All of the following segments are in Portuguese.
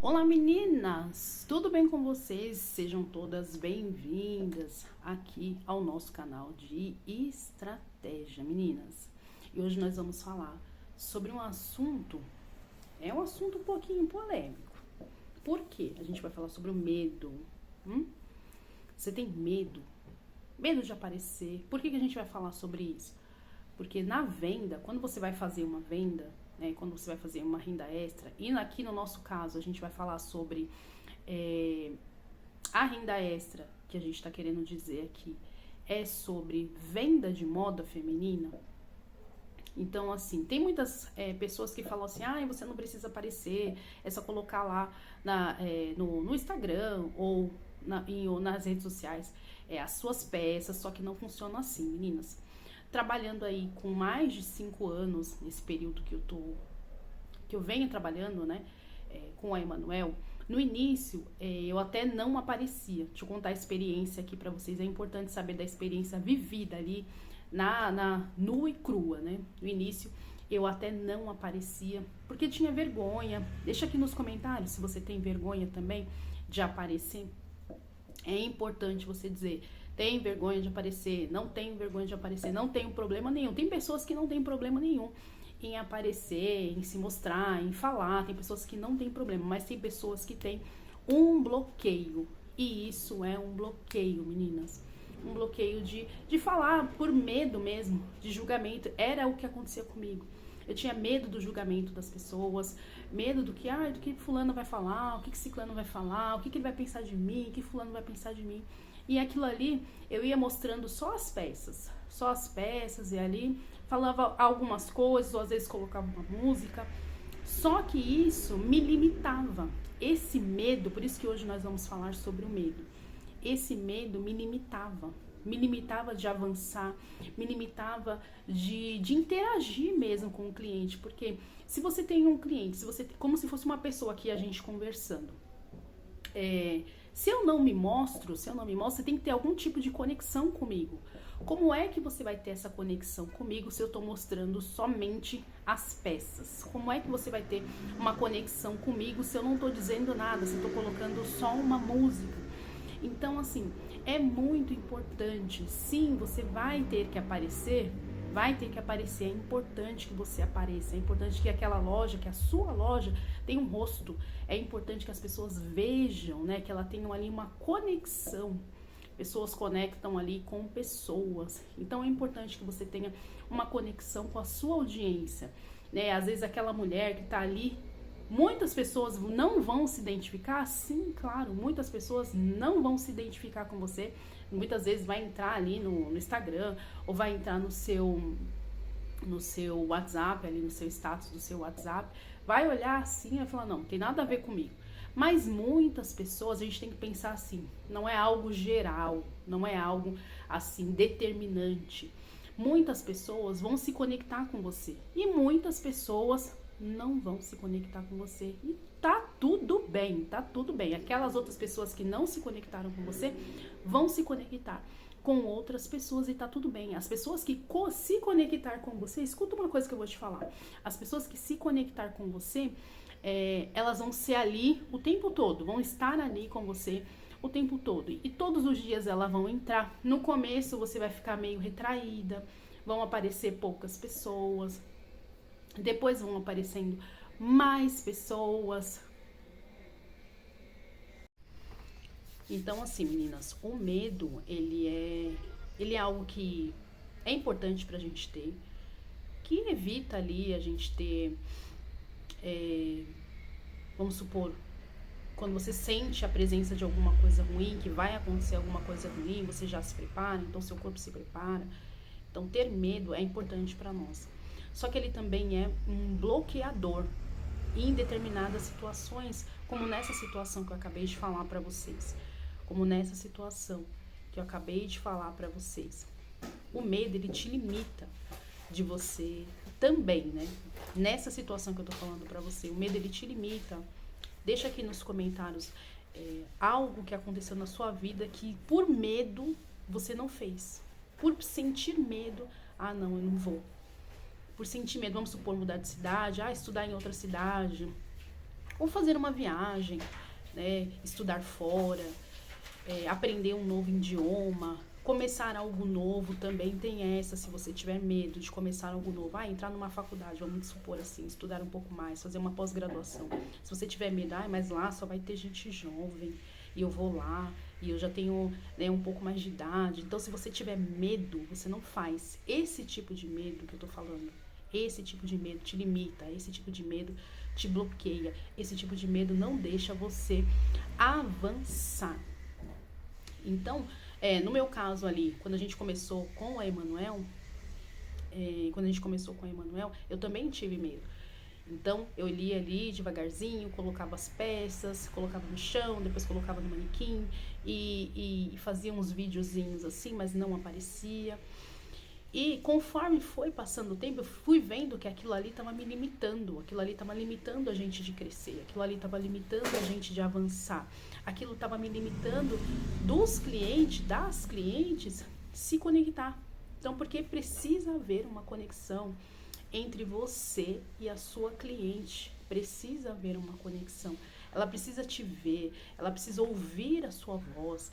Olá meninas, tudo bem com vocês? Sejam todas bem-vindas aqui ao nosso canal de estratégia, meninas. E hoje nós vamos falar sobre um assunto um pouquinho polêmico. Por quê? A gente vai falar sobre o medo. Você tem medo? Medo de aparecer? Por que a gente vai falar sobre isso? Porque na venda, quando você vai fazer uma venda, quando você vai fazer uma renda extra, e aqui no nosso caso a gente vai falar sobre a renda extra, que a gente está querendo dizer aqui, é sobre venda de moda feminina. Então, assim, tem muitas pessoas que falam assim, você não precisa aparecer, é só colocar lá no Instagram ou nas redes sociais as suas peças, só que não funciona assim, meninas. Trabalhando aí com mais de 5 anos, nesse período que eu venho trabalhando, com a Emanuel, no início eu até não aparecia. Deixa eu contar a experiência aqui pra vocês, é importante saber da experiência vivida ali, nua e crua, né? No início eu até não aparecia, porque tinha vergonha. Deixa aqui nos comentários se você tem vergonha também de aparecer. É importante você dizer, tem vergonha de aparecer, não tenho vergonha de aparecer, não tenho problema nenhum. Tem pessoas que não têm problema nenhum em aparecer, em se mostrar, em falar. Tem pessoas que não têm problema, mas tem pessoas que têm um bloqueio. E isso é um bloqueio, meninas. Um bloqueio de falar por medo mesmo, de julgamento. Era o que acontecia comigo. Eu tinha medo do julgamento das pessoas, medo do que fulano vai falar, o que ciclano vai falar, o que ele vai pensar de mim, o que fulano vai pensar de mim. E aquilo ali, eu ia mostrando só as peças, e ali falava algumas coisas, ou às vezes colocava uma música. Só que isso me limitava. Esse medo, por isso que hoje nós vamos falar sobre o medo. Esse medo me limitava de avançar, me limitava de interagir mesmo com o cliente, porque se você tem um cliente, como se fosse uma pessoa aqui, a gente conversando, se eu não me mostro, você tem que ter algum tipo de conexão comigo. Como é que você vai ter essa conexão comigo se eu tô mostrando somente as peças? Como é que você vai ter uma conexão comigo se eu não tô dizendo nada, se eu tô colocando só uma música? Então, assim, é muito importante. Sim, você vai ter que aparecer, é importante que você apareça, é importante que aquela loja, que a sua loja tenha um rosto, é importante que as pessoas vejam, que ela tenha ali uma conexão. Pessoas conectam ali com pessoas, então é importante que você tenha uma conexão com a sua audiência, Às vezes aquela mulher que tá ali, muitas pessoas não vão se identificar, sim, claro, muitas pessoas não vão se identificar com você. Muitas vezes vai entrar ali no Instagram, ou vai entrar no seu WhatsApp, ali no seu status do seu WhatsApp, vai olhar assim e vai falar, não tem nada a ver comigo. Mas muitas pessoas, a gente tem que pensar assim, não é algo geral, não é algo assim determinante. Muitas pessoas vão se conectar com você e muitas pessoas não vão se conectar com você. E tá tudo bem, tá tudo bem. Aquelas outras pessoas que não se conectaram com você vão se conectar com outras pessoas e tá tudo bem. As pessoas que se conectar com você, escuta uma coisa que eu vou te falar. As pessoas que se conectar com você, elas vão ser ali o tempo todo, vão estar ali com você o tempo todo. E todos os dias elas vão entrar. No começo você vai ficar meio retraída, vão aparecer poucas pessoas, depois vão aparecendo mais pessoas. Então, assim, meninas, o medo, ele é algo que é importante pra gente ter, que evita ali a gente ter, vamos supor, quando você sente a presença de alguma coisa ruim, que vai acontecer alguma coisa ruim, você já se prepara, então seu corpo se prepara. Então, ter medo é importante pra nós. Só que ele também é um bloqueador em determinadas situações, como nessa situação que eu acabei de falar pra vocês. O medo, ele te limita de você também, Nessa situação que eu tô falando pra você, o medo, ele te limita. Deixa aqui nos comentários algo que aconteceu na sua vida que por medo você não fez. Por sentir medo, não, eu não vou. Por sentir medo, vamos supor, mudar de cidade, estudar em outra cidade, ou fazer uma viagem, né, estudar fora, aprender um novo idioma, começar algo novo também tem essa, se você tiver medo de começar algo novo, entrar numa faculdade, vamos supor assim, estudar um pouco mais, fazer uma pós-graduação. Se você tiver medo, mas lá só vai ter gente jovem, e eu vou lá, e eu já tenho, né, um pouco mais de idade. Então, se você tiver medo, você não faz. Esse tipo de medo que eu tô falando, esse tipo de medo te limita, esse tipo de medo te bloqueia, esse tipo de medo não deixa você avançar. Então, no meu caso ali, quando a gente começou com a Emanuel, eu também tive medo. Então, eu lia ali devagarzinho, colocava as peças, colocava no chão, depois colocava no manequim e fazia uns videozinhos assim, mas não aparecia. E conforme foi passando o tempo, eu fui vendo que aquilo ali estava me limitando, aquilo ali estava limitando a gente de crescer, aquilo ali estava limitando a gente de avançar, aquilo estava me limitando dos clientes, das clientes, se conectar. Então, porque precisa haver uma conexão entre você e a sua cliente, precisa haver uma conexão. Ela precisa te ver, ela precisa ouvir a sua voz,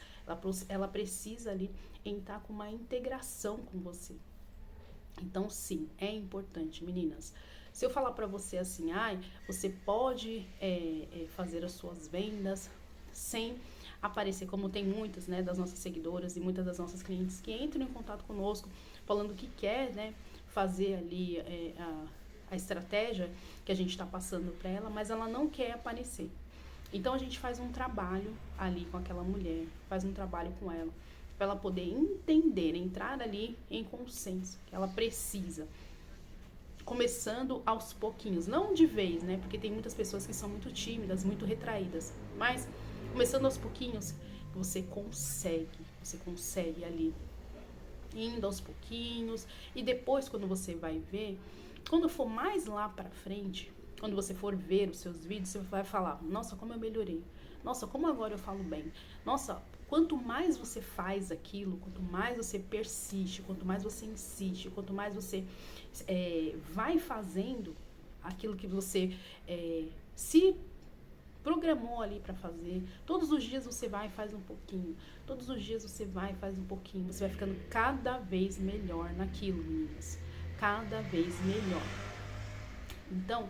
ela precisa ali entrar com uma integração com você. Então, sim, é importante, meninas. Se eu falar pra você assim, você pode fazer as suas vendas sem aparecer, como tem muitas, né, das nossas seguidoras e muitas das nossas clientes que entram em contato conosco falando que quer, né, fazer ali a estratégia que a gente está passando para ela, mas ela não quer aparecer. Então a gente faz um trabalho ali com aquela mulher, faz um trabalho com ela, para ela poder entender, entrar ali em consenso, que ela precisa. Começando aos pouquinhos, não de vez, né? Porque tem muitas pessoas que são muito tímidas, muito retraídas, mas começando aos pouquinhos, você consegue ali, indo aos pouquinhos, e depois quando você vai ver, quando for mais lá pra frente, quando você for ver os seus vídeos, você vai falar, nossa, como eu melhorei, nossa, como agora eu falo bem, nossa, quanto mais você faz aquilo, quanto mais você persiste, quanto mais você insiste, quanto mais você vai fazendo aquilo que você se programou ali para fazer, todos os dias você vai e faz um pouquinho, todos os dias você vai e faz um pouquinho, você vai ficando cada vez melhor naquilo, meninas, cada vez melhor. Então,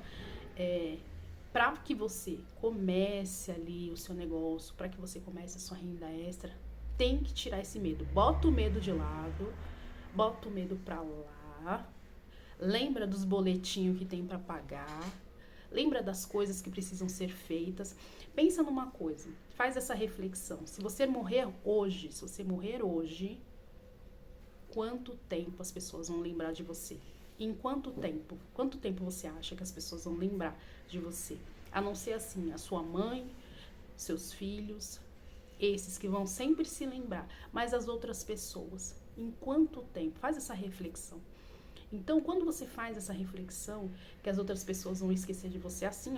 para que você comece ali o seu negócio, para que você comece a sua renda extra, tem que tirar esse medo. Bota o medo de lado, bota o medo pra lá, lembra dos boletinhos que tem para pagar, lembra das coisas que precisam ser feitas. Pensa numa coisa, faz essa reflexão. Se você morrer hoje, quanto tempo as pessoas vão lembrar de você? Em quanto tempo? Quanto tempo você acha que as pessoas vão lembrar de você? A não ser assim, a sua mãe, seus filhos, esses que vão sempre se lembrar. Mas as outras pessoas, em quanto tempo? Faz essa reflexão. Então, quando você faz essa reflexão, que as outras pessoas vão esquecer de você assim,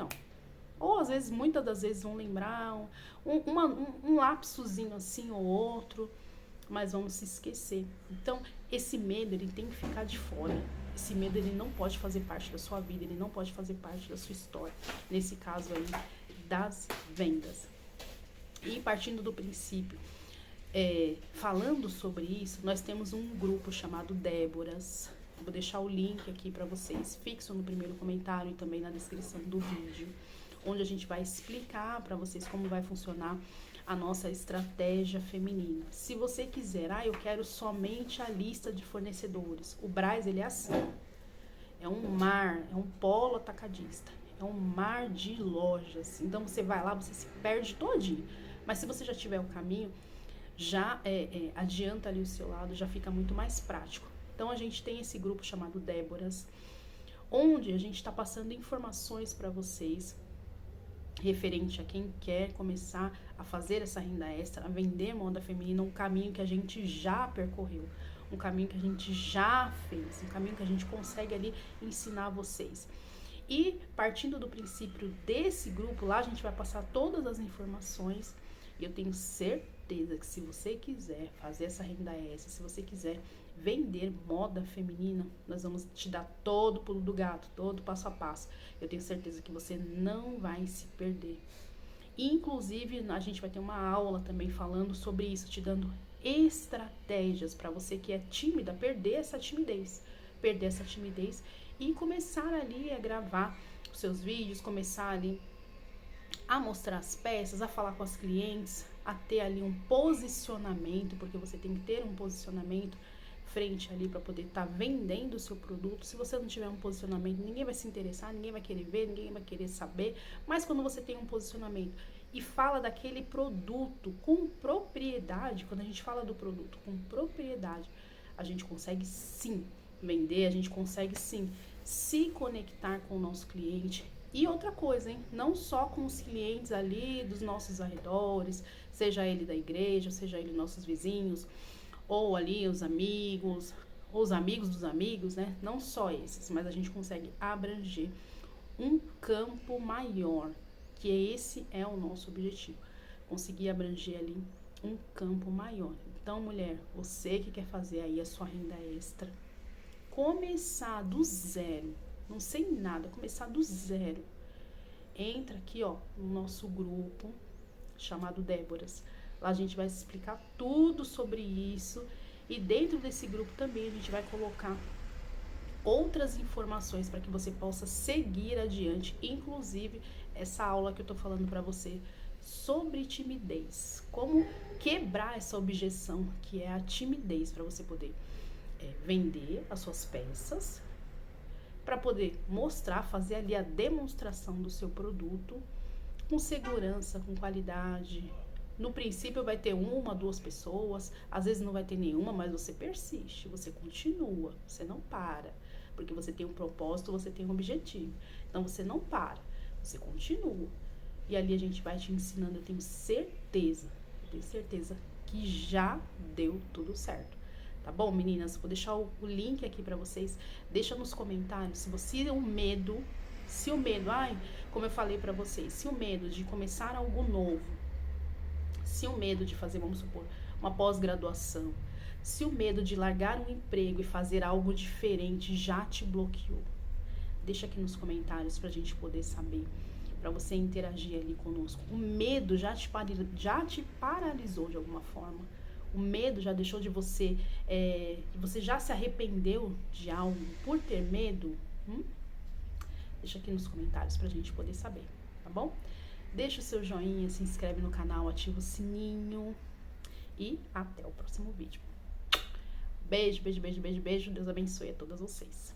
ou às vezes, muitas das vezes vão lembrar um lapsozinho assim ou outro, mas vamos se esquecer. Então, esse medo, ele tem que ficar de fora. Esse medo, ele não pode fazer parte da sua vida, ele não pode fazer parte da sua história. Nesse caso aí, das vendas. E partindo do princípio, falando sobre isso, nós temos um grupo chamado Déboras. Vou deixar o link aqui para vocês, fixo no primeiro comentário e também na descrição do vídeo, onde a gente vai explicar para vocês como vai funcionar a nossa estratégia feminina. Se você quiser, eu quero somente a lista de fornecedores. O Brás, ele é assim, é um mar, é um polo atacadista, é um mar de lojas. Então você vai lá, você se perde todinho. Mas se você já tiver o caminho, já adianta ali o seu lado, já fica muito mais prático. Então a gente tem esse grupo chamado Déboras, onde a gente está passando informações para vocês referente a quem quer começar a fazer essa renda extra, a vender moda feminina, um caminho que a gente já percorreu, um caminho que a gente já fez, um caminho que a gente consegue ali ensinar vocês. E partindo do princípio desse grupo, lá a gente vai passar todas as informações, e eu tenho certeza que se você quiser fazer essa renda extra, se você quiser vender moda feminina, nós vamos te dar todo o pulo do gato, todo passo a passo. Eu tenho certeza que você não vai se perder. Inclusive, a gente vai ter uma aula também falando sobre isso, te dando estratégias para você que é tímida, perder essa timidez e começar ali a gravar os seus vídeos, começar ali a mostrar as peças, a falar com as clientes, a ter ali um posicionamento, porque você tem que ter um posicionamento frente ali para poder estar vendendo o seu produto. Se você não tiver um posicionamento, ninguém vai se interessar, ninguém vai querer ver, ninguém vai querer saber. Mas quando você tem um posicionamento e fala daquele produto com propriedade, quando a gente fala do produto com propriedade, a gente consegue sim vender, a gente consegue sim se conectar com o nosso cliente. E outra coisa, hein? Não só com os clientes ali dos nossos arredores, seja ele da igreja, seja ele nossos vizinhos, ou ali os amigos, ou os amigos dos amigos, né? Não só esses, mas a gente consegue abranger um campo maior, que esse é o nosso objetivo, conseguir abranger ali um campo maior. Então, mulher, você que quer fazer aí a sua renda extra, começar do zero, não sei nada, começar do zero, entra aqui, ó, no nosso grupo chamado Déboras. Lá a gente vai explicar tudo sobre isso e dentro desse grupo também a gente vai colocar outras informações para que você possa seguir adiante, inclusive essa aula que eu tô falando para você sobre timidez, como quebrar essa objeção que é a timidez, para você poder vender as suas peças, para poder mostrar, fazer ali a demonstração do seu produto com segurança, com qualidade. No princípio vai ter uma, duas pessoas, às vezes não vai ter nenhuma, mas você persiste, você continua, você não para, porque você tem um propósito, você tem um objetivo. Então você não para, você continua. E ali a gente vai te ensinando, eu tenho certeza que já deu tudo certo. Tá bom, meninas? Vou deixar o link aqui pra vocês. Deixa nos comentários se você o medo, como eu falei pra vocês, se o medo de começar algo novo, se o medo de fazer, vamos supor, uma pós-graduação, se o medo de largar um emprego e fazer algo diferente já te bloqueou. Deixa aqui nos comentários pra gente poder saber, pra você interagir ali conosco. O medo já te paralisou de alguma forma. O medo já deixou de você, você já se arrependeu de algo por ter medo? Deixa aqui nos comentários pra gente poder saber, tá bom? Deixa o seu joinha, se inscreve no canal, ativa o sininho e até o próximo vídeo. Beijo, beijo, beijo, beijo, beijo. Deus abençoe a todas vocês.